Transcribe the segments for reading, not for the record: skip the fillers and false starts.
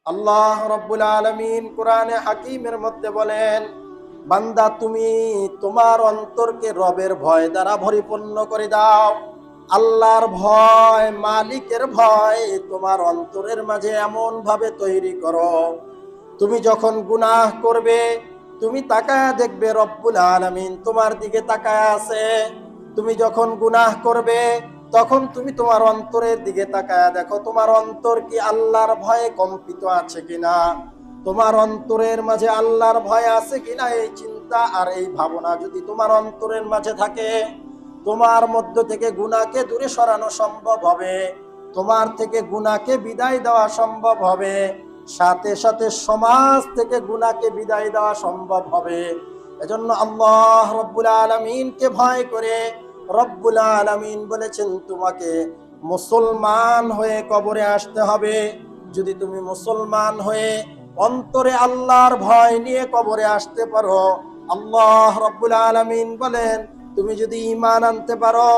আল্লাহ রাব্বুল আলামিন কোরআনে হাকিমের মধ্যে বলেন, বান্দা তুমি তোমার অন্তরকে রবের ভয় দ্বারা পরিপূর্ণ করে দাও। আল্লাহর ভয়, মালিকের ভয় তোমার অন্তরের মাঝে এমন ভাবে তৈরি করো, তুমি যখন গুনাহ করবে তুমি তাকায়া দেখবে রব্বুল আলামিন তোমার দিকে তাকায়া আছে। তুমি যখন গুনাহ করবে তখন তুমি তোমার অন্তরের দিকে তাকায়া দেখো তোমার অন্তর কি আল্লাহর ভয়ে কম্পিত আছে কিনা, তোমার অন্তরের মাঝে আল্লাহর ভয় আছে কিনা। এই চিন্তা আর এই ভাবনা যদি তোমার অন্তরের মাঝে থাকে, তোমার মধ্য থেকে গুনাহকে দূরে সরানো সম্ভব হবে, তোমার থেকে গুনাহকে বিদায় দেওয়া সম্ভব হবে, সাথে সাথে সমাজ থেকে গুনাহকে বিদায় দেওয়া সম্ভব হবে। এজন্য আল্লাহ রব্বুল আলামিনকে ভয় করে রব্বুল আলামিন বলেছেন তোমাকে মুসলমান হয়ে কবরে আসতে হবে। যদি তুমি মুসলমান হয়ে অন্তরে আল্লাহর ভয় নিয়ে কবরে আসতে পারো, আল্লাহ রব্বুল আলামিন বলেন তুমি যদি ঈমান আনতে পারো,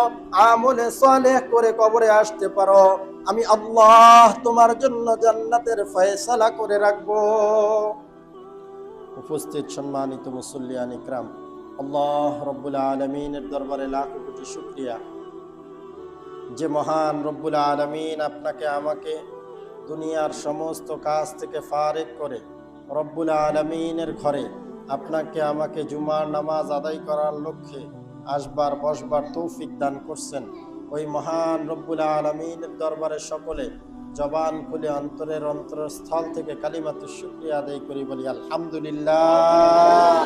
আমলে সালেহ করে কবরে আসতে পারো, আমি আল্লাহ তোমার জন্য জান্নাতের ফয়সালা করে রাখবো। উপস্থিত সম্মানিত মুসল্লিয়ান ইকরাম, আল্লাহ রব্বুল আলামিনের দরবারে লাখো কোটি শুকরিয়া যে মহান রব্বুল আলামিন আপনাকে আমাকে দুনিয়ার সমস্ত কাজ থেকে ফারেক করে রব্বুল আলামিনের ঘরে আপনাকে আমাকে জুমার নামাজ আদায় করার লক্ষ্যে আসবার বসবার তৌফিক দান করছেন। ওই মহান রব্বুল আলামিনের দরবারে সকলে জবান খুলে অন্তরের অন্তরস্থল থেকে কালিমাতুশ শুকরিয়া আদায় করি, বলি আলহামদুলিল্লাহ।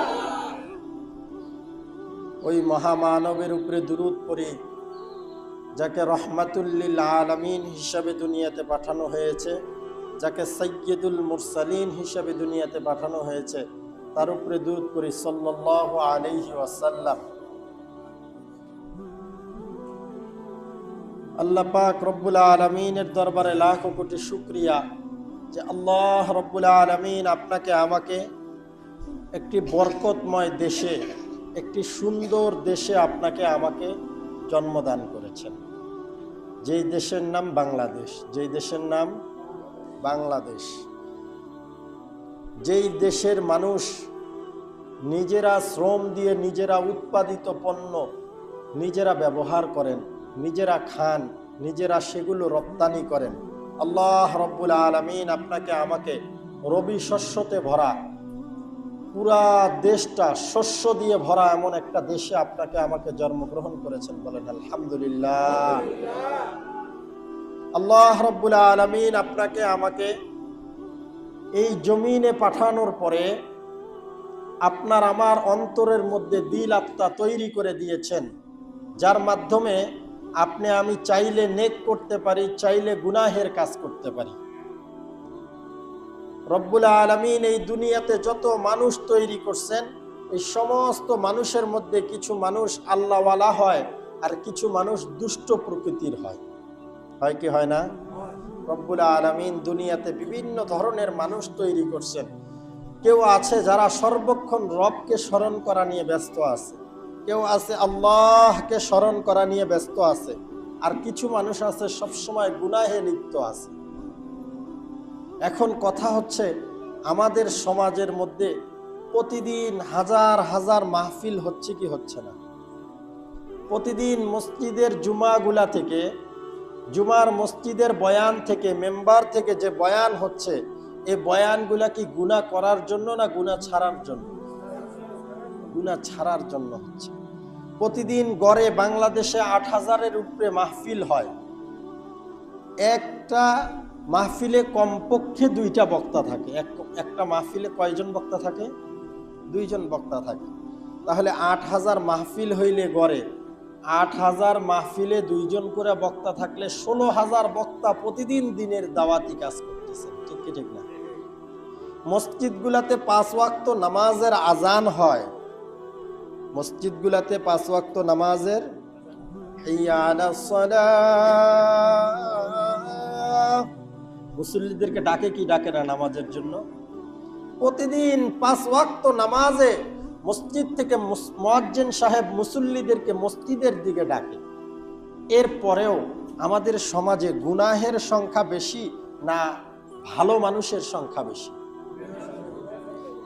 ওই মহামানবের উপরে দুরূদ পড়ি যাকে রহমাতুল লিল আলামিন হিসাবে দুনিয়াতে পাঠানো হয়েছে, যাকে সাইয়্যিদুল মুরসালিন হিসাবে দুনিয়াতে পাঠানো হয়েছে, তার উপরে দুরূদ পড়ি সাল্লাল্লাহু আলাইহি ওয়াসাল্লাম। আল্লাহ পাক রব্বুল আলামিনের দরবারে লাখো কোটি শুকরিয়া যে আল্লাহ রব্বুল আলামিন আপনাকে আমাকে একটি বরকতময় দেশে, একটি সুন্দর দেশে আপনাকে আমাকে জন্মদান করেছেন, যেই দেশের নাম বাংলাদেশ। যেই দেশের নাম বাংলাদেশ, যেই দেশের মানুষ নিজেরা শ্রম দিয়ে নিজেরা উৎপাদিত পণ্য নিজেরা ব্যবহার করেন, নিজেরা খান, নিজেরা সেগুলো রপ্তানি করেন। আল্লাহ রব্বুল আলামিন আপনাকে আমাকে রবি শস্যতে ভরা, পুরা দেশটা শস্য দিয়ে ভরা এমন একটা দেশে আপনাকে আমাকে জন্মগ্রহণ করেছেন, বলেন আলহামদুলিল্লাহ। আল্লাহ রব্বুল আলামিন আপনাকে আমাকে এই জমিনে পাঠানোর পরে আপনার আমার অন্তরের মধ্যে দিল আত্মা তৈরি করে দিয়েছেন, যার মাধ্যমে আপনি আমি চাইলে নেক করতে পারি, চাইলে গুনাহের কাজ করতে পারি। রব্বুল আলামিন এই দুনিয়াতে যত মানুষ তৈরি করছেন, এই সমস্ত মানুষের মধ্যে কিছু মানুষ আল্লাহওয়ালা হয় আর কিছু মানুষ দুষ্ট প্রকৃতির হয়। হয় কি হয় না? রব্বুল আলামিন দুনিয়াতে বিভিন্ন ধরনের মানুষ তৈরি করছেন। কেউ আছে যারা সর্বক্ষণ রবকে স্মরণ করা নিয়ে ব্যস্ত আছে, কেউ আছে আল্লাহকে স্মরণ করা নিয়ে ব্যস্ত আছে, আর কিছু মানুষ আছে সবসময় গুনাহে লিপ্ত আছে। এখন কথা হচ্ছে, আমাদের সমাজের মধ্যে প্রতিদিন হাজার হাজার মাহফিল হচ্ছে কি হচ্ছে না? প্রতিদিন মসজিদের জুমাগুলা থেকে, জুমার মসজিদের বয়ান থেকে, মেম্বার থেকে যে বয়ান হচ্ছে, এই বয়ানগুলা কি গুনাহ করার জন্য না গুনাহ ছাড়ার জন্য? গুনাহ ছাড়ার জন্য হচ্ছে। প্রতিদিন গড়ে বাংলাদেশে ৮,০০০-এর উপরে মাহফিল হয়। একটা মাহফিলে কমপক্ষে ২টা বক্তা থাকে। একটা মাহফিলে কয়জন বক্তা থাকে? ২জন বক্তা থাকে। তাহলে ৮,০০০ মাহফিল হইলে গড়ে ৮,০০০ মাহফিলে ২জন করে বক্তা থাকলে ১৬,০০০ বক্তা প্রতিদিন দিনের দাওয়াতি কাজ করতেছে। ঠিক কি ঠিক না? মসজিদগুলাতে ৫ ওয়াক্ত নামাজের আজান হয়, মসজিদগুলাতে ৫ ওয়াক্ত নামাজের হাইয়া আলাস সালাহ, মুসল্লিদেরকে ডাকে কি ডাকে না নামাজের জন্য? প্রতিদিন ৫ ওয়াক্ত নামাজে মসজিদ থেকে মুয়াজ্জিন সাহেব মুসল্লিদেরকে মসজিদের দিকে ডাকে। এরপরেও আমাদের সমাজে গুনাহের সংখ্যা বেশি না ভালো মানুষের সংখ্যা বেশি?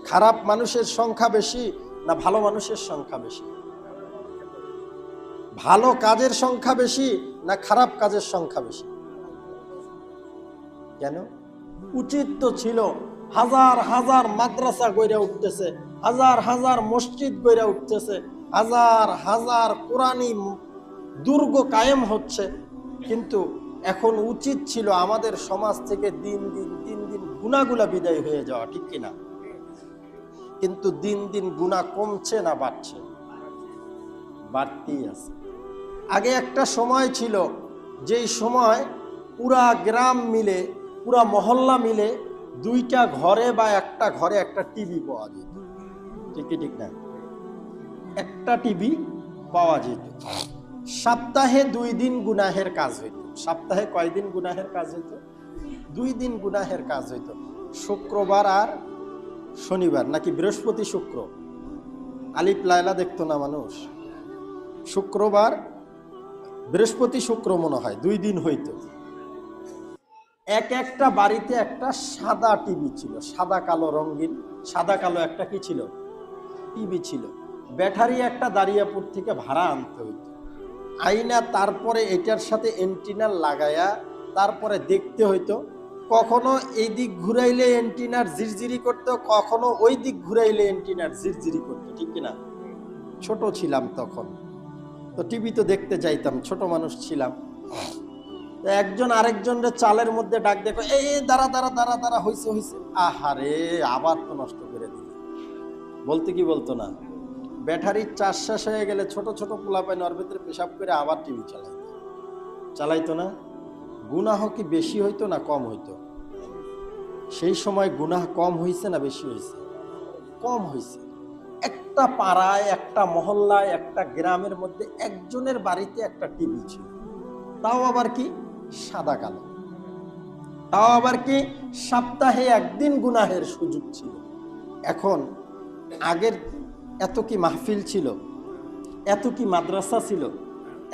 খারাপ মানুষের সংখ্যা বেশি না ভালো মানুষের সংখ্যা বেশি? ভালো কাজের সংখ্যা বেশি না খারাপ কাজের সংখ্যা বেশি? কেন? উচিত তো ছিল হাজার হাজার মাদ্রাসা গড়ে উঠতেছে, হাজার হাজার মসজিদ গড়ে উঠতেছে, হাজার হাজার কোরআনী দুর্গ কায়েম হচ্ছে, কিন্তু এখন উচিত ছিল আমাদের সমাজ থেকে দিন দিন গুনাহগুলা বিদায় হয়ে যাওয়া, ঠিক কিনা? কিন্তু দিন দিন গুনাহ কমছে না বাড়ছে? বাড়তেই আছে। আগে একটা সময় ছিল, যেই সময় পুরা গ্রাম মিলে, পুরা মহল্লা মিলে দুইটা ঘরে বা একটা ঘরে একটা টিভি পাওয়া যেত, ঠিক না? একটা টিভি পাওয়া যেত। সপ্তাহে 2 দিন গুনাহের কাজ হইত। সপ্তাহে কয়দিন গুনাহের কাজ হইত? 2 দিন গুনাহের কাজ হইত, শুক্রবার আর শনিবার, নাকি বৃহস্পতি শুক্র। আলিফ লায়লা দেখতো না মানুষ? শুক্রবার বৃহস্পতি শুক্র মনে হয় 2 দিন হইত। একটা বাড়িতে একটা সাদা টিভি ছিল, সাদা কালো রঙিন, সাদা কালো একটা কি ছিল? টিভি ছিল। ব্যাটারি একটা দাঁড়িয়াপুর থেকে ভাড়া আনতে হইতো, আইনা তারপরে এটার সাথে এন্টিনা লাগায়া তারপরে দেখতে হইতো। কখনো এই দিক ঘুরাইলে এন্টিনার ঝিরঝিরি করতো, কখনো ওই দিক ঘুরাইলে এন্টিনার ঝিরঝিরি করতো, ঠিক কিনা? ছোট ছিলাম তখন, তো টিভি তো দেখতে যাইতাম, ছোট মানুষ ছিলাম। একজন আরেকজনের চালের মধ্যে ডাক দেখো, এই দাঁড়া দাঁড়া দাঁড়া দাঁড়া, হইছে হইছে, আহারে আবার তো নষ্ট করে দিল। বলতে কি বলতো না? ব্যাটারির চার্জ শেষ হয়ে গেলে ছোট ছোট পোলাপাইন ওর ভিতরে পেশাব করে আবার টিভি চালাইতো না? গুনাহ কি বেশি হইতো না কম হইতো? সেই সময় গুনাহ কম হইছে না বেশি হইছে? কম হইছে। একটা পাড়ায়, একটা মহল্লায়, একটা গ্রামের মধ্যে একজনের বাড়িতে একটা টিভি ছিল, তাও আবার কি সাদা কালো, তাও আবার কি সপ্তাহে 1 দিন গুনাহের সুযোগ ছিল। এখন আগের এত কি মাহফিল ছিল, এত কি মাদ্রাসা ছিল,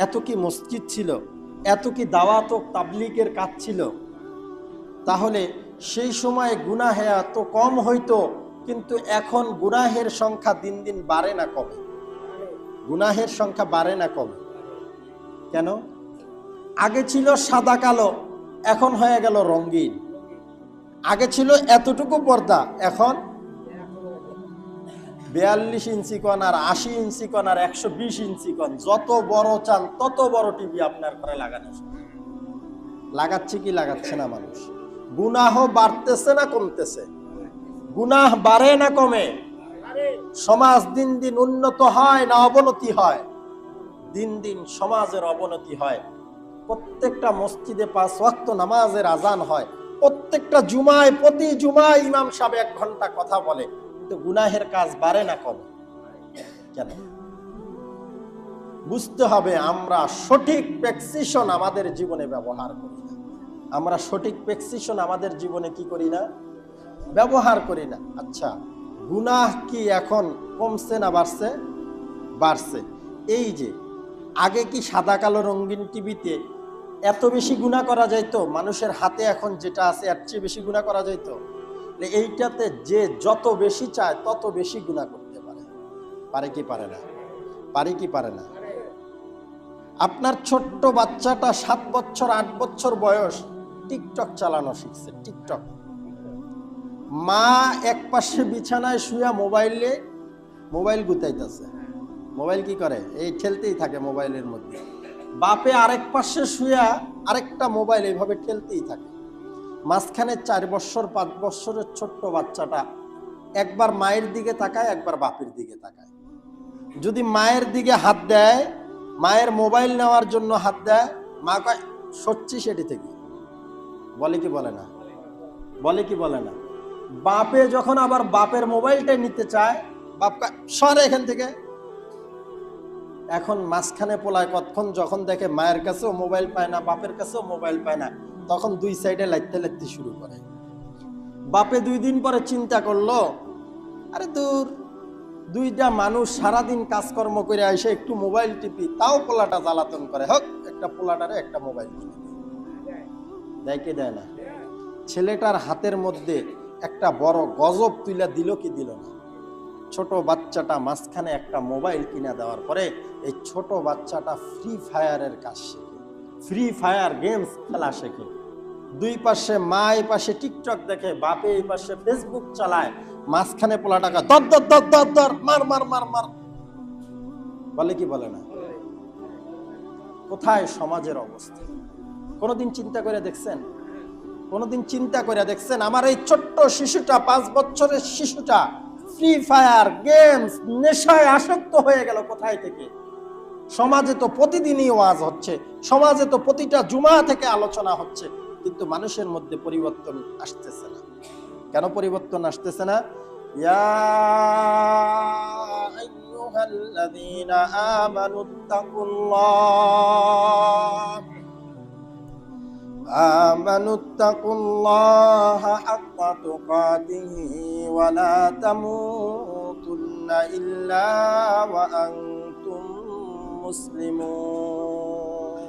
এত কি মসজিদ ছিল, এত কি দাওয়াত ও তাবলীগের কাজ ছিল? তাহলে সেই সময় গুনাহে এত কম হইতো, কিন্তু এখন গুনাহের সংখ্যা দিন দিন বাড়ে না কমে? গুনাহের সংখ্যা বাড়ে না কমে? কেন? আগে ছিল সাদা কালো, এখন হয়ে গেল রঙিন। আগে ছিল এতটুকু পর্দা, এখন 42 ইঞ্চি কন আর 80 ইঞ্চি কন আর 120 ইঞ্চি কন, যত বড় চান তত বড় টিভি আপনার ঘরে লাগানো। লাগাচ্ছে কি লাগাচ্ছে না মানুষ? গুনাহ বাড়তেছে না কমতেছে? গুনাহ বাড়ে না কমে? সমাজ দিন দিন উন্নত হয় না অবনতি হয়? দিন দিন সমাজের অবনতি হয়। প্রত্যেকটা মসজিদে 5 ওয়াক্ত নামাজের আজান হয়, প্রত্যেকটা জুমায়, প্রতি জুমায় ইমাম সাহেব 1 ঘন্টা কথা বলে, কিন্তু গুনাহের কাজ বাড়ে না কমে? কেন? বুঝতে হবে আমরা সঠিক প্রেসক্রিপশন আমাদের জীবনে ব্যবহার করি না। আমরা সঠিক প্রেসক্রিপশন আমাদের জীবনে কি করি না? ব্যবহার করি না। আচ্ছা, গুনাহ কি এখন কমছে না বাড়ছে? বাড়ছে। এই যে আগে কি সাদা কালো রঙিন টিভিতে এত বেশি গুনাহ করা যাইতো? মানুষের হাতে এখন যেটা আছে এর চেয়ে বেশি গুনাহ করা যাইতো? এইটাতে যে যত বেশি চায় তত বেশি গুনাহ করতে পারে। পারে কি পারে না? পারে কি পারে না? আপনার ছোট্ট বাচ্চাটা 7 বছর 8 বছর বয়স টিকটক চালানো শিখছে। টিকটক, মা এক পাশে বিছানায় শুয়ে মোবাইল গুতাইতেছে। মোবাইল কি করে? এই ঠেলতেই থাকে মোবাইলের মধ্যে। বাপে আরেক পাশে শুয়ে আরেকটা মোবাইল এইভাবে ঠেলতেই থাকে। মাঝখানে 4 বছর 5 বছরের ছোট্ট বাচ্চাটা একবার মায়ের দিকে তাকায়, একবার বাপের দিকে তাকায়। যদি মায়ের দিকে হাত দেয়, মায়ের মোবাইল নেওয়ার জন্য হাত দেয়, মা কয় সচ্ছি সেটি থেকে। বলে কি বলে না? বলে কি বলে না? বাপে যখন আবার বাপের মোবাইলটা নিতে চায়, বাপ কয় সরে এখান থেকে। এখন মাঝখানে পোলায় কতক্ষণ যখন দেখে মায়ের কাছেও মোবাইল পায় না, বাপের কাছেও মোবাইল পায় না, তখন 2 সাইডে লাইতে শুরু করে। বাপে 2 দিন পরে চিন্তা করলো, আরে দূর, 2টা মানুষ সারাদিন কাজকর্ম করে এসে একটু মোবাইল টিপি, তাও পোলাটা জ্বালাতন করে, হোক একটা পোলাটারে একটা মোবাইল কিনে দেয় কি দেয় না? ছেলেটার হাতের মধ্যে একটা বড় গজব তুইলা দিল কি দিল না? ছোট বাচ্চাটা মাঝখানে একটা মোবাইল কিনে দেওয়ার পরে এই ছোট বাচ্চাটা ফ্রি ফায়ারের কাজ শেখে, ফ্রি ফায়ার গেমস খেলা শেখে। দুই পাশে মা এই পাশে টিকটক দেখে, বাপে এই পাশে ফেসবুক চালায়, মাঝখানে পোলাটাকা দর দর দর দর দর মার মার মার মার বলে কি বলে না? কোথায় সমাজের অবস্থা? কোনোদিন চিন্তা করে দেখছেন? কোনোদিন চিন্তা করে দেখছেন আমার এই ছোট্ট শিশুটা, 5 বছরের শিশুটা ফ্রি ফায়ার গেমস নেশায় আসক্ত হয়ে গেল কোথায় থেকে? সমাজে তো প্রতিদিনই ওয়াজ হচ্ছে, সমাজে তো প্রতিটা জুমা থেকে আলোচনা হচ্ছে, কিন্তু মানুষের মধ্যে পরিবর্তন আসতেছে না। কেন পরিবর্তন আসতেছে না? ইয়া আইয়ুহাল্লাযীনা আমানুত্তাকুল্লাহা হাক্কা তুকাতিহি ওয়া লা তামুতুন্না ইল্লা ওয়া আনতুম মুসলিমুন।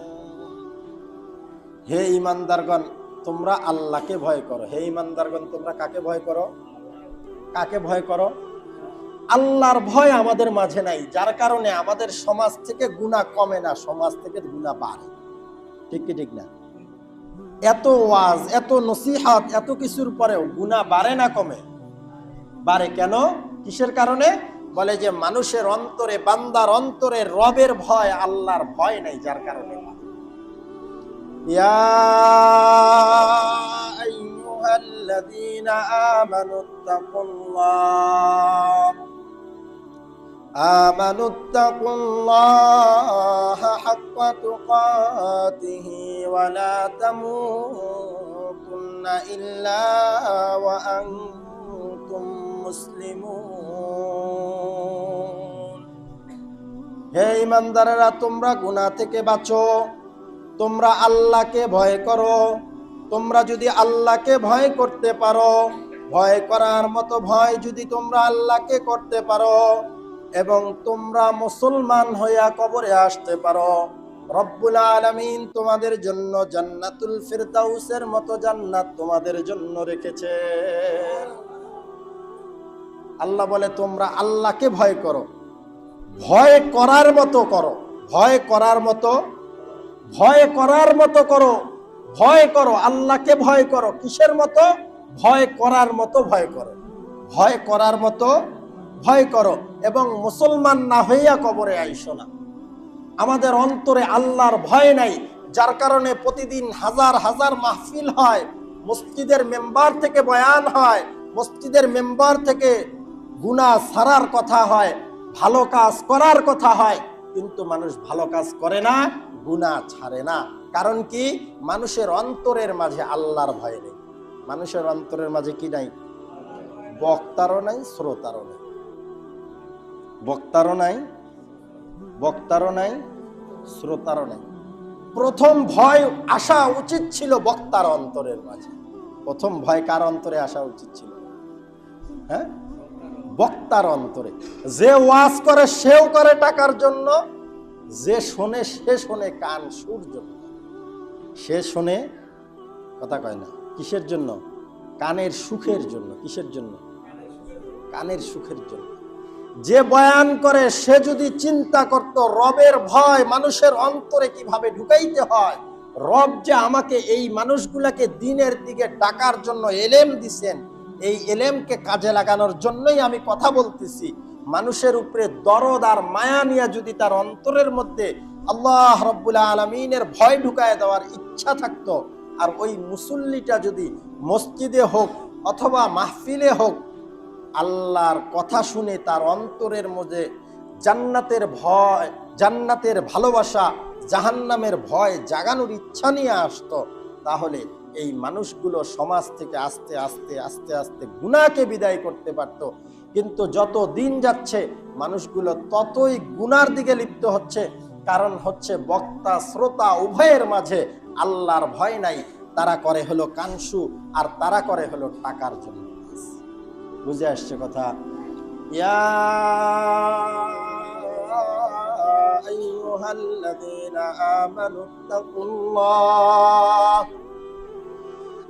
হে ঈমানদারগণ, তোমরা আল্লাহকে ভয় করো। হে ঈমানদারগণ, তোমরা কাকে ভয় করো? কাকে ভয় করো? আল্লাহর ভয় আমাদের মাঝে নাই, যার কারণে আমাদের সমাজ থেকে গুনাহ কমে না, সমাজ থেকে গুনাহ বাড়ে। ঠিক কি ঠিক না? এত ওয়াজ, এত নসিহত, এত কিছুর পরেও গুনাহ বাড়ে না কমে? বাড়ে কেন? কিসের কারণে? বলে যে মানুষের অন্তরে, বান্দার অন্তরে রবের ভয়, আল্লাহর ভয় নাই, যার কারণে। ইয়া আইয়ুহাল্লাযীনা আমানুত্তাকুল্লাহা হাক্কা তুকাতিহি ওয়া লা তামুতুন্না ইল্লা ওয়া আনতুম মুসলিমুন। হে ঈমানদারেরা, তোমরা গুনাহ থেকে বাঁচো, তোমরা আল্লাহকে ভয় করো। তোমরা যদি আল্লাহকে ভয় করতে পারো, ভয় করার মতো ভয় যদি তোমরা আল্লাহকে করতে পারো এবং তোমরা মুসলমান হইয়া কবরে আসতে পারো, রব্বুল আলামিন তোমাদের জন্য জান্নাতুল ফিরদাউসের মতো জান্নাত তোমাদের জন্য রেখেছে। আল্লাহ বলে তোমরা আল্লাহকে ভয় করো, ভয় করার মতো করো, ভয় করার মতো, ভয় করার মতো করো, ভয় করো, আল্লাহকে ভয় করো। কিসের মতো? ভয় করার মতো ভয় করো, ভয় করার মতো ভয় করো, এবং মুসলমান না হইয়া কবরে আইসো না। আমাদের অন্তরে আল্লাহর ভয় নাই, যার কারণে প্রতিদিন হাজার হাজার মাহফিল হয়, মসজিদের মেম্বার থেকে বয়ান হয়, মসজিদের মেম্বার থেকে গুনাহ ছাড়ার কথা হয়, ভালো কাজ করার কথা হয়, কিন্তু মানুষ ভালো কাজ করে না, গুনাহ ছাড়ে না। কারণ কি? মানুষের অন্তরের মাঝে আল্লাহর ভয় নেই। মানুষের অন্তরের মাঝে কি নাই? বক্তারও নাই, শ্রোতারও নাই। বক্তারও নাই, বক্তারও নাই, শ্রোতারও নাই। প্রথম ভয় আসা উচিত ছিল বক্তার অন্তরের মাঝে। প্রথম ভয় কার অন্তরে আসা উচিত ছিল? হ্যাঁ, বক্তার অন্তরে। যে ওয়াজ করে সেও করে টাকার জন্য, যে শোনে সে শোনে কান সুর জন্য। সে শোনে, কথা কয় না, কিসের জন্য? কানের সুখের জন্য। কিসের জন্য? কানের সুখের জন্য। যে বয়ান করে সে যদি চিন্তা করত রবের ভয় মানুষের অন্তরে কিভাবে ঢুকাইতে হয়, রব যে আমাকে এই মানুষগুলাকে দিনের দিকে ডাকার জন্য এলেম দিছেন, এই এলেমকে কাজে লাগানোর জন্যই আমি কথা বলতেছি, মানুষের উপরে দরদ আর মায়া নিয়ে যদি তার অন্তরের মধ্যে আল্লাহ রাব্বুল আলামিনের ভয় ঢুকায় দেওয়ার ইচ্ছা থাকতো, আর ওই মুসল্লিটা যদি মসজিদে হোক অথবা মাহফিলে হোক আল্লাহর কথা শুনে তার অন্তরের মধ্যে জান্নাতের ভয়, জান্নাতের ভালোবাসা, জাহান্নামের ভয় জাগানোর ইচ্ছা নিয়ে আসতো, তাহলে এই মানুষগুলো সমাজ থেকে আস্তে আস্তে আস্তে আস্তে গুনাহকে বিদায় করতে পারত। কিন্তু যত দিন যাচ্ছে মানুষগুলো ততই গুনার দিকে লিপ্ত হচ্ছে। কারণ হচ্ছে বক্তা শ্রোতা উভয়ের মাঝে আল্লাহর ভয় নাই। তারা করে হলো কানসু, আর তারা করে হলো টাকার জন্য। বুঝে আসছে কথা? ইয়া আইয়ুহাল্লাযীনা আমানুত্তাকুল্লাহ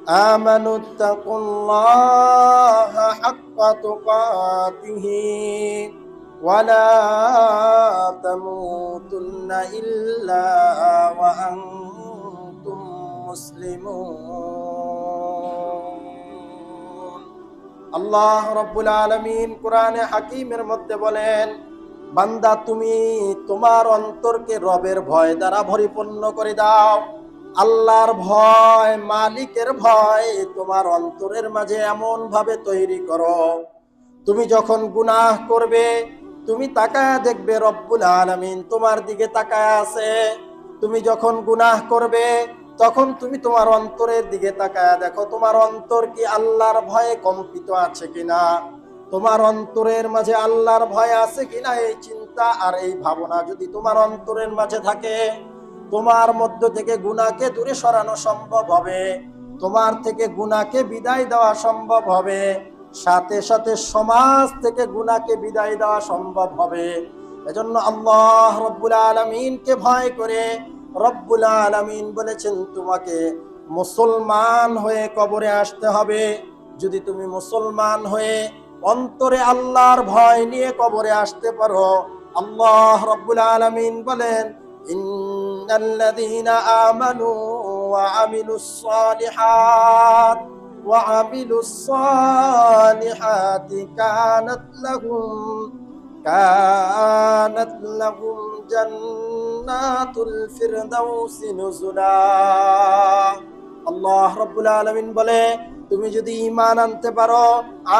আমানু তাকুল্লাহা হাক্কা তুকাতিহি ওয়া লা তামুতুন্না ইল্লা ওয়া আনতুম মুসলিমুন। আল্লাহ রাব্বুল আলামিন কোরআনে হাকিমের মধ্যে বলেন, বান্দা তুমি তোমার অন্তরকে রবের ভয় দ্বারা পরিপূর্ণ করে দাও। আল্লাহর ভয়, মালিকের ভয় তোমার অন্তরের মাঝে এমন ভাবে তৈরি করো, তুমি যখন গুনাহ করবে তুমি তাকায়া দেখবে রব্বুল আলামিন তোমার দিকে তাকায়া আছে। তুমি যখন গুনাহ করবে তখন তুমি তোমার অন্তরের দিকে তাকায়া দেখো তোমার অন্তর কি আল্লাহর ভয়ে কম্পিত আছে কিনা, তোমার অন্তরের মাঝে আল্লাহর ভয় আছে কিনা। এই চিন্তা আর এই ভাবনা যদি তোমার অন্তরের মাঝে থাকে, তোমার মধ্য থেকে গুনাহকে দূরে সরানো সম্ভব হবে, তোমার থেকে গুনাহকে বিদায় দেওয়া সম্ভব হবে, সাথে সাথে সমাজ থেকে গুনাহকে বিদায় দেওয়া সম্ভব হবে। এজন্য আল্লাহ রব্বুল আলামিনকে ভয় করে রব্বুল আলামিন বলেছেন তোমাকে মুসলমান হয়ে কবরে আসতে হবে। যদি তুমি মুসলমান হয়ে অন্তরে আল্লাহর ভয় নিয়ে কবরে আসতে পারো, আল্লাহ রব্বুল আলামিন বলেন, ইন্নাল্লাযীনা আমানু ওয়া আমিলুস সালিহাতি কানাত লাহুম জান্নাতুল ফিরদাউসি নুজুলা। আল্লাহ রাব্বুল আলামিন বলে, তুমি যদি ঈমান আনতে পারো,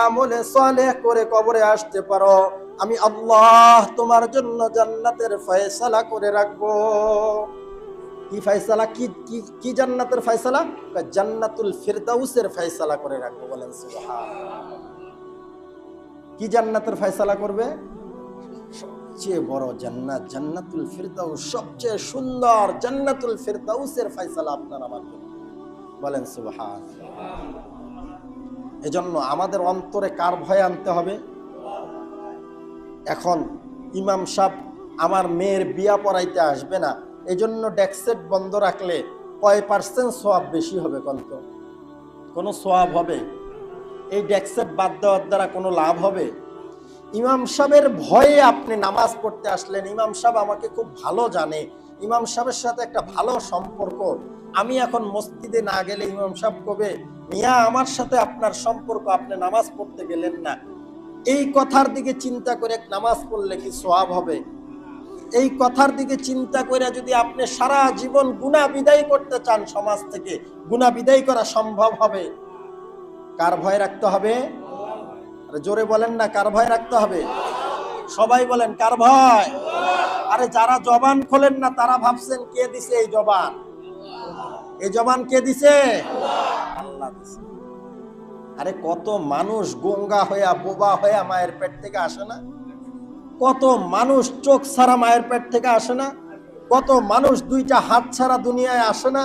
আমলে সালেহ করে কবরে আসতে পারো, আমি আল্লাহ তোমার জন্য জান্নাতের ফয়সালা করে রাখবো। কি ফয়সালা? কি জান্নাতের ফয়সালা? জান্নাতুল ফিরদাউসের ফয়সালা করে রাখবো। বলেন সুবহানাল্লাহ। কি জান্নাতের ফয়সালা করবে? সবচেয়ে বড় জান্নাত, জান্নাতুল ফিরদাউস, সবচেয়ে সুন্দর জান্নাতুল ফিরদাউসের ফয়সালা আপনার আমার জন্য। বলেন সুবহানাল্লাহ। এজন্য আমাদের অন্তরে কার ভয় আনতে হবে? এখন ইমাম সাহেব আমার মেয়ের বিয়া পড়াইতে আসবে না, এজন্য ডেস্ক বন্ধ রাখলে কয় পার্সেন্ট সওয়াব বেশি হবে? কোনো সওয়াব হবে? এই ডেস্ক বাদ দেওয়ার দ্বারা কোনো লাভ হবে? ইমাম সাহেবের ভয়ে আপনি নামাজ পড়তে আসলেন, ইমাম সাহেব আমাকে খুব ভালো জানে, ইমাম সাহেবের সাথে একটা ভালো সম্পর্ক, আমি এখন মসজিদে না গেলে ইমাম সাহেব কবে, মিয়া আমার সাথে আপনার সম্পর্ক, আপনি নামাজ পড়তে গেলেন না। এই কথার দিকে চিন্তা করে নামাজ পড়লে কি সওয়াব হবে? এই কথার দিকে চিন্তা করে যদি আপনি সারা জীবন গুনাহ বিদায় করতে চান, সমাজ থেকে গুনাহ বিদায় করা সম্ভব হবে? কার ভয় রাখতে হবে? আরে জোরে বলেন না, কার ভয় রাখতে হবে? সবাই বলেন, কার ভয়? আরে যারা জবান খোলেন না তারা ভাবছেন কে দিছে এই জবান? এই জবান কে দিছে? আল্লাহ দিছে। আরে কত মানুষ গঙ্গা হইয়া বোবা হইয়া মায়ের পেট থেকে আসে না? কত মানুষ চোখ ছাড়া মায়ের পেট থেকে আসে না? কত মানুষ দুইটা হাত ছাড়া দুনিয়ায় আসে না?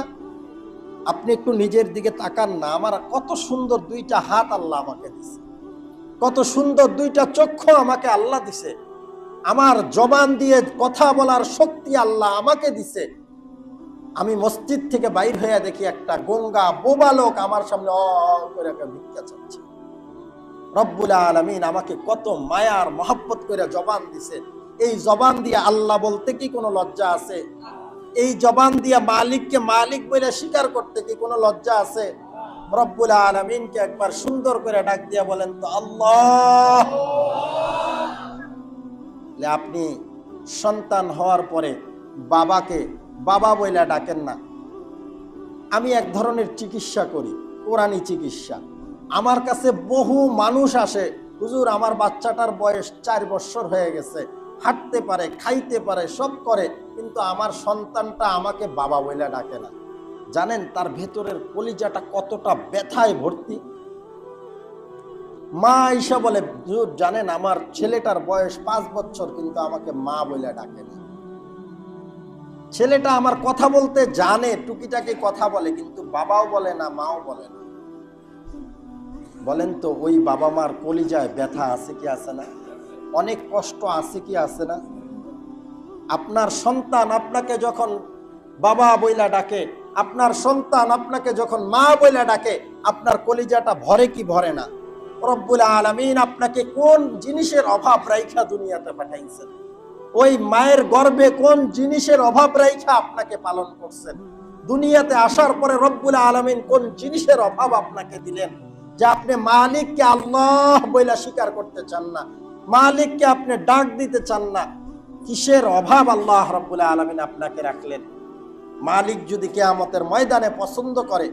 আপনি একটু নিজের দিকে তাকান না, আমার কত সুন্দর দুইটা হাত আল্লাহ আমাকে দিছে, কত সুন্দর দুইটা চক্ষু আমাকে আল্লাহ দিছে, আমার জবান দিয়ে কথা বলার শক্তি আল্লাহ আমাকে দিছে। আমি মসজিদ থেকে বাইর হইয়া দেখি একটা গঙ্গা বোবা লোক আমার সামনে করে একটা ভিক্ষা চাচ্ছে। রব্বুল আলামিন আমাকে কত মায়ার মহব্বত করে জবান দিছে। এই জবান দিয়ে আল্লাহ বলতে কি কোনো লজ্জা আছে? এই জবান দিয়ে মালিককে মালিক বলে স্বীকার করতে কি কোনো লজ্জা আছে? রব্বুল আলামিনকে একবার সুন্দর করে ডাক দিয়া বলেন তো আল্লাহ। আপনি সন্তান হওয়ার পরে বাবাকে বাবা বইলা ডাকেন না। আমি এক ধরনের চিকিৎসা করি, কোরআনী চিকিৎসা। আমার কাছে বহু মানুষ আসে, হুজুর আমার বাচ্চাটার বয়স 4 বছর হয়ে গেছে, হাঁটতে পারে, খাইতে পারে, সব করে, কিন্তু আমার সন্তানটা আমাকে বাবা বইলা ডাকে না। জানেন তার ভেতরের কলিজাটা কতটা ব্যথায় ভর্তি? মা আয়েশা বলে, হুজুর জানেন আমার ছেলেটার বয়স 5 বছর, কিন্তু আমাকে মা বইলা ডাকে না। ছেলেটা আমার কথা বলতে জানে, টুকিটাকি কথা বলে, কিন্তু বাবাও বলে না, মাও বলে না। বলেন তো ওই বাবা মার কলিজায় ব্যথা আছে কি আছে না? অনেক কষ্ট আছে কি আছে না? আপনার সন্তান আপনাকে যখন বাবা বইলা ডাকে, আপনার সন্তান আপনাকে যখন মা বলে ডাকে আপনার কলিজাটা ভরে কি ভরে না? রব্বুল আলামিন আপনাকে কোন জিনিসের অভাব রাইখা দুনিয়াতে পাঠাইছেন? ওই মায়ের গর্ভে কোন জিনিসের অভাব রাইখা আপনাকে পালন করছেন? দুনিয়াতে আসার পরে রব্বুল আলামিন কোন জিনিসের অভাব আপনাকে দিলেন যে আপনি মালিককে আল্লাহ বইলা স্বীকার করতে চান না, মালিককে আপনি ডাক দিতে চান না? কিসের অভাব আল্লাহ রব্বুল আলামিন আপনাকে রাখলেন? মালিক যদি কিয়ামতের ময়দানে পছন্দ করে,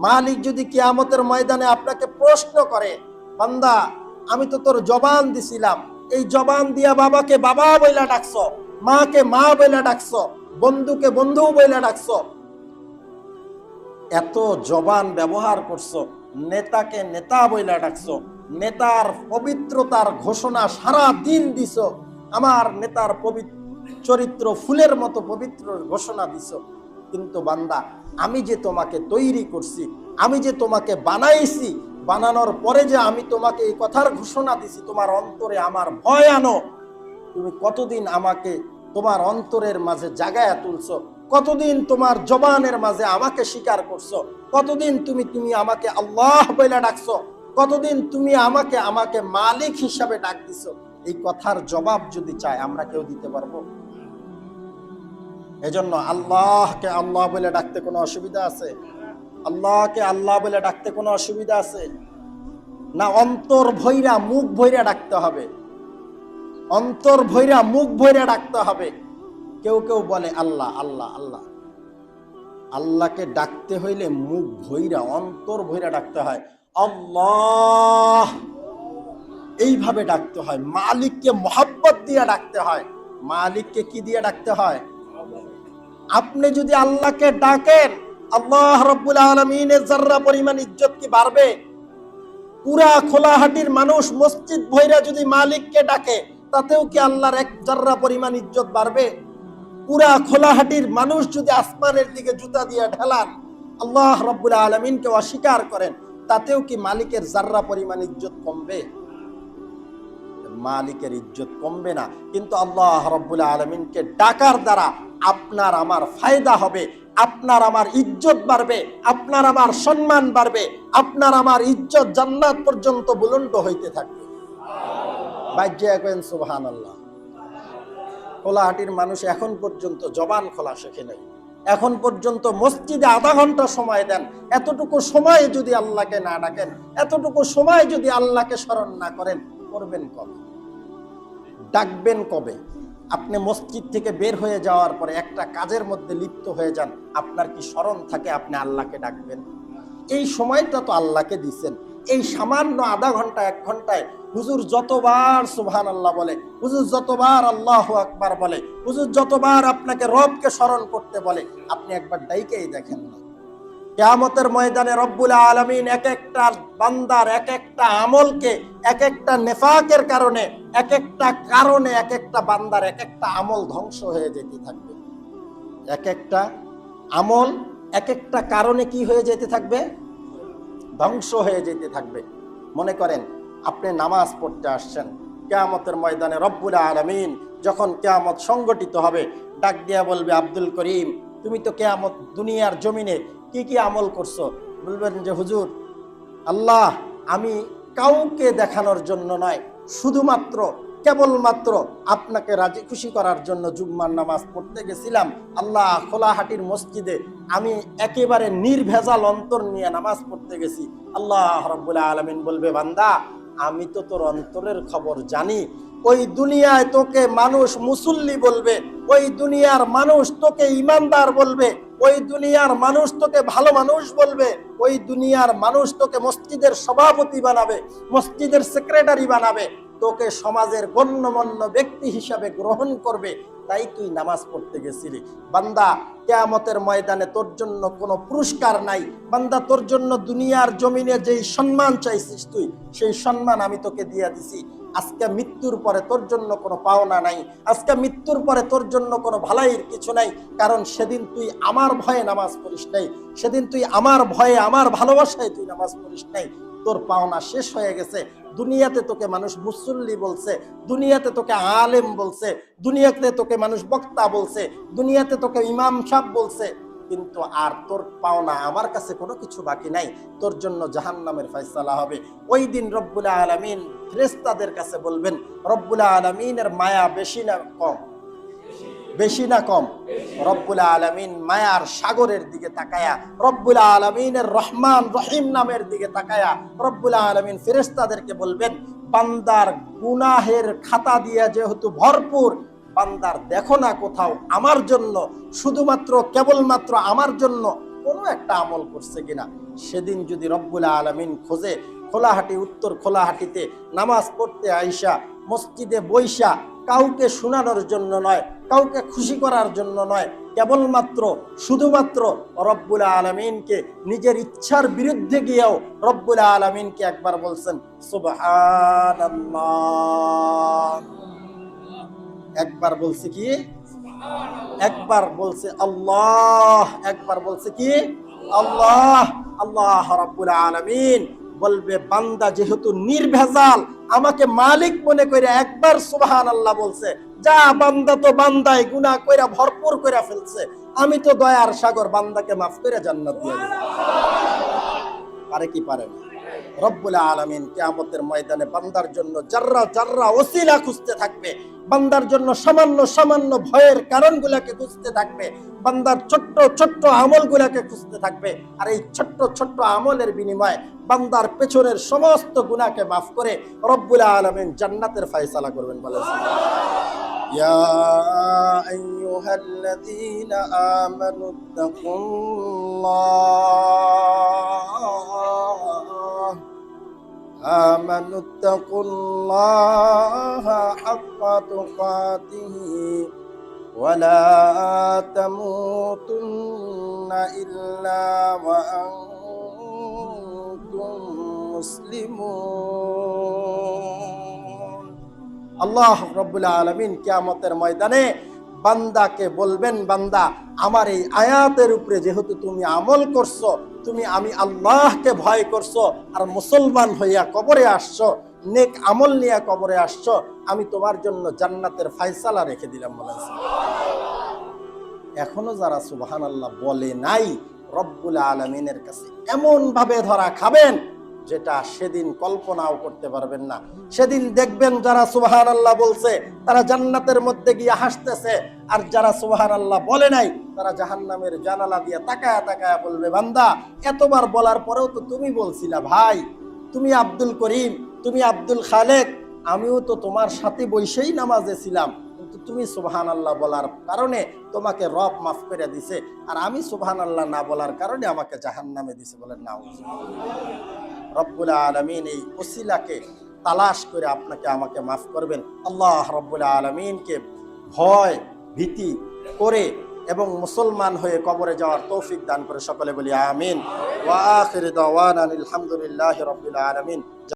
মালিক যদি কিয়ামতের ময়দানে আপনাকে প্রশ্ন করে, বান্দা আমি তো তোর জবান দিছিলাম, এই জবান দিয়া বাবাকে বাবা বইলা ডাকছো, মাকে মা বইলা ডাকছো, বন্ধুকে বন্ধু বইলা ডাকছো, এত জবান ব্যবহার করছো, নেতাকে নেতা বইলা ডাকছো, নেতার পবিত্রতার ঘোষণা সারা দিন দিছো, আমার নেতার চরিত্র ফুলের মতো পবিত্র ঘোষণা দিছো, কিন্তু বান্দা আমি যে তোমাকে তৈরি করছি, আমি যে তোমাকে বানাইছি, বানানোর পরে যে আমি তোমাকে এই কথার ঘোষণা দিছি তোমার অন্তরে আমার ভয় আনো, তুমি কতদিন আমাকে তোমার অন্তরের মাঝে জাগায়া তুলছো? কতদিন তোমার জবানের মাঝে আমাকে স্বীকার করছো? কতদিন তুমি আমাকে আল্লাহ বইলা ডাকছো? কতদিন তুমি আমাকে মালিক হিসাবে ডাক দিছো? এই কথার জবাব যদি চাই আমরা কেউ দিতে পারবো? এজন্য আল্লাহকে আল্লাহ বলে ডাকতে কোনো অসুবিধা আছে? আল্লাহকে আল্লাহ বলে ডাকতে কোনো অসুবিধা আছে না? অন্তর ভৈরা মুখ ভৈরা ডাকতে হবে, অন্তর ভৈরা মুখ ভৈরা ডাকতে হবে। কেউ কেউ বলে আল্লাহ আল্লাহ আল্লাহ, আল্লাহকে ডাকতে হইলে মুখ ভৈরা অন্তর ভৈরা ডাকতে হয়, আল্লাহ এইভাবে ডাকতে হয়। মালিককে মহব্বত দিয়ে ডাকতে হয়। মালিককে কি দিয়ে ডাকতে হয়? আপনি যদি আল্লাহকে ডাকেন, আল্লাহ রাব্বুল আলামিনের যাররা পরিমাণ ইজ্জত কি বাড়বে? পুরা খোলাহাটির মানুষ মসজিদ ভৈরা যদি মালিককে ডাকে, তাতেও কি আল্লাহর এক যাররা পরিমাণ ইজ্জত বাড়বে? পুরা খোলাহাটির মানুষ যদি আসমানের দিকে জুতা দিয়ে ঢেলান, আল্লাহ রাব্বুল আলামিনকে অস্বীকার করেন, তাতেও কি মালিকের যাররা পরিমাণ ইজ্জত কমবে? মালিকের ইজ্জত কমবে না। কিন্তু আল্লাহ রাব্বুল আলামিনকে ডাকার দ্বারা আপনার আমার ফায়দা হবে, আপনার আমার ইজ্জত বাড়বে, আপনার আমার সম্মান বাড়বে, আপনার আমার ইজ্জত জান্নাত পর্যন্ত বুলন্দ হইতে থাকবে। বাইজে করেন সুবহানাল্লাহ। খোলাহাটির মানুষ এখন পর্যন্ত জবান খোলা শেখে নাই। এখন পর্যন্ত মসজিদে আধা ঘন্টা সময় দেন, এতটুকু সময় যদি আল্লাহকে না ডাকেন, এতটুকু সময় যদি আল্লাহকে স্মরণ না করেন, করবেন কবে? ডাকবেন কবে? আপনি মসজিদ থেকে বের হয়ে যাওয়ার পরে একটা কাজের মধ্যে লিপ্ত হয়ে যান, আপনার কি স্মরণ থাকে আপনি আল্লাহকে ডাকবেন? এই সময়টা তো আল্লাহকে দিচ্ছেন। এই সামান্য আধা ঘন্টা এক ঘন্টায় হুজুর যতবার সুবহানাল্লাহ বলে, হুজুর যতবার আল্লাহু আকবার বলে, হুজুর যতবার আপনাকে রবকে স্মরণ করতে বলে, আপনি একবার ডাইকেই দেখেন না। কিয়ামতের ময়দানে রব্বুল আলামিন এক একটা বান্দার এক একটা আমলকে, এক একটা নেফাকের কারণে, এক একটা কারণে এক একটা বান্দার এক একটা আমল ধ্বংস হয়ে যেতে থাকবে। এক একটা আমল এক একটা কারণে কি হয়ে যেতে থাকবে? ধ্বংস হয়ে যেতে থাকবে। মনে করেন আপনি নামাজ পড়তে আসছেন, কিয়ামতের ময়দানে রব্বুল আলামিন যখন কিয়ামত সংগঠিত হবে, ডাক দিয়া বলবে, আব্দুল করিম তুমি তো কিয়ামত দুনিয়ার জমিনে কি কি আমল করছো? বলবেন যে হুজুর আল্লাহ আমি কাউকে দেখানোর জন্য নয়, শুধুমাত্র কেবলমাত্র আপনাকে রাজি খুশি করার জন্য জুম্মার নামাজ পড়তে গেছিলাম। আল্লাহ খোলাহাটির মসজিদে আমি একেবারে নির্ভেজাল অন্তর নিয়ে নামাজ পড়তে গেছি। আল্লাহ রাব্বুল আলামিন বলবে, বান্দা আমি তো তোর অন্তরের খবর জানি। ওই দুনিয়ায় তোকে মানুষ মুসল্লি বলবে, ওই দুনিয়ার মানুষ তোকে ইমানদার বলবে, ওই দুনিয়ার মানুষ তোকে ভালো মানুষ বলবে, ওই দুনিয়ার মানুষ তোকে মসজিদের সভাপতি বানাবে, মসজিদের সেক্রেটারি বানাবে, তোকে সমাজের গণ্যমান্য ব্যক্তি হিসাবে গ্রহণ করবে। তাই তুই নামাজ পড়তে গেছিলি। বান্দা কিয়ামতের ময়দানে তোর জন্য কোনো পুরস্কার নাই। বান্দা তোর জন্য দুনিয়ার জমিনে যেই সম্মান চাইছিস তুই, সেই সম্মান আমি তোকে দিয়ে দিছি। আজকে মৃত্যুর পরে তোর জন্য কোনো পাওনা নাই, আজকে মৃত্যুর পরে তোর জন্য কোনো ভালাইয়ের কিছু নাই। কারণ সেদিন তুই আমার ভয়ে নামাজ পড়িস নাই, সেদিন তুই আমার ভয়ে আমার ভালোবাসায় তুই নামাজ পড়িস নাই। তোর পাওনা শেষ হয়ে গেছে। দুনিয়াতে তোকে মানুষ মুসল্লি বলছে, দুনিয়াতে তোকে আলেম বলছে, দুনিয়াতে তোকে মানুষ বক্তা বলছে, দুনিয়াতে তোকে ইমাম সাহেব বলছে, কিন্তু আর তোর পাওনা আমার কাছে কোনো কিছু বাকি নাই, তোর জন্য জাহান্নামের ফয়সালা হবে। ওই দিন রব্বুল আলামিন ফেরেশতাদের কাছে বলবেন, রব্বুল আলামিনের মায়া বেশি না কম? বেশি না কম? রব্বুল আলামিন মায়ার সাগরের দিকে তাকায়া, রব্বুল আলামিনের রহমান রহিম নামের দিকে তাকায়া রব্বুল আলামিন ফেরেশতাদেরকে বলবেন, বান্দার গুনাহের খাতা দিয়ে যেহেতু ভরপুর, বান্দার দেখো না কোথাও আমার জন্য, শুধুমাত্র কেবলমাত্র আমার জন্য কোনো একটা আমল করছে কিনা। সেদিন যদি রব্বুল আলামিন খোঁজে, খোলাহাটি উত্তর খোলাহাটিতে নামাজ পড়তে আইসা মসজিদে বইসা, কাউকে শোনানোর জন্য নয়, কাউকে খুশি করার জন্য নয়, কেবলমাত্র শুধুমাত্র রব্বুল আলামিনকে নিজের ইচ্ছার বিরুদ্ধে গিয়েও রব্বুল আলামিনকে একবার বলছেন সুবহানাল্লাহ, একবার বলছে কি? একবার বলছে আল্লাহ, একবার বলছে কি? আল্লাহ। আল্লাহ রাব্বুল আলামিন বলবে, বান্দা যেহেতু নির্ভেজাল আমাকে মালিক মনে করে একবার সুবহানাল্লাহ বলছে, যা বান্দা তো বান্দাই গুনাহ কইরা ভরপুর কইরা ফেলছে, আমি তো দয়ার সাগর, বান্দাকে মাফ করে জান্নাত দিয়ে দেব। পারে কি পারে না? রব্বুল আলামিন কিয়ামতের ময়দানে বান্দার জন্য জাররা জাররা ওসিলা খুঁজতে থাকবে, বান্দার জন্য সামান্য সামান্য ভয়ের কারণগুলোকে খুঁজতে থাকবে, বান্দার ছোট্ট ছোট্ট আমলগুলোকে খুঁজতে থাকবে। আর এই ছোট্ট ছোট্ট আমলের বিনিময়ে বান্দার পেছনের সমস্ত গুনাহকে মাফ করে রব্বুল আলামিন জান্নাতের ফয়সালা করবেন। বলেন ইয়া আইয়ুহাল্লাযীনা আমানু তাকুল্লাহা হাক্কা তুকাতিহি ওয়া লা তামুতুন্না ইল্লা ওয়া আনতুম মুসলিমুন। আল্লাহ রাব্বুল আলামিন কিয়ামতের ময়দানে বান্দাকে বলবেন, বান্দা আমার এই আয়াতের উপরে যেহেতু তুমি আমল করছো, তুমি আমি আল্লাহকে ভয় করছো আর মুসলমান হইয়া কবরে আসছো, নেক আমল নিয়ে কবরে আসছো, আমি তোমার জন্য জান্নাতের ফয়সালা রেখে দিলাম। বলেন এখনো যারা সুবহানাল্লাহ বলে নাই, রব্বুল আলামিনের কাছে এমন ভাবে ধরা খাবেন যেটা সেদিন কল্পনাও করতে পারবেন না। সেদিন দেখবেন যারা সুবহানাল্লাহ বলছে তারা জান্নাতের মধ্যে গিয়ে হাসতেছে, আর যারা সুবহানাল্লাহ বলে নাই তারা জাহান্নামের জানালা দিয়ে তাকায়া তাকায়া বলবে, বান্দা এতবার বলার পরেও তো তুমি বলছিলা, ভাই তুমি আব্দুল করিম, তুমি আব্দুল খালেক, আমিও তো তোমার সাথে বসেই নামাজে ছিলাম, কিন্তু তুমি সুবহানাল্লাহ বলার কারণে তোমাকে রব মাফ করে দিছে, আর আমি সুবহানাল্লাহ না বলার কারণে আমাকে জাহান্নামে দিছে। বলেন নাউজুবিল্লাহ। রব্বুল আলামিন এই ওসিলাকে তালাশ করে আপনাকে আমাকে মাফ করবেন। আল্লাহ রব্বুল আলামিনকে ভয় ভীতি করে এবং মুসলমান হয়ে কবরে যাওয়ার তৌফিক দান করে সকলে বলি আমিন। ওয়া আখিরু দাওয়ানা আলহামদুলিল্লাহি রাব্বিল আলামিন।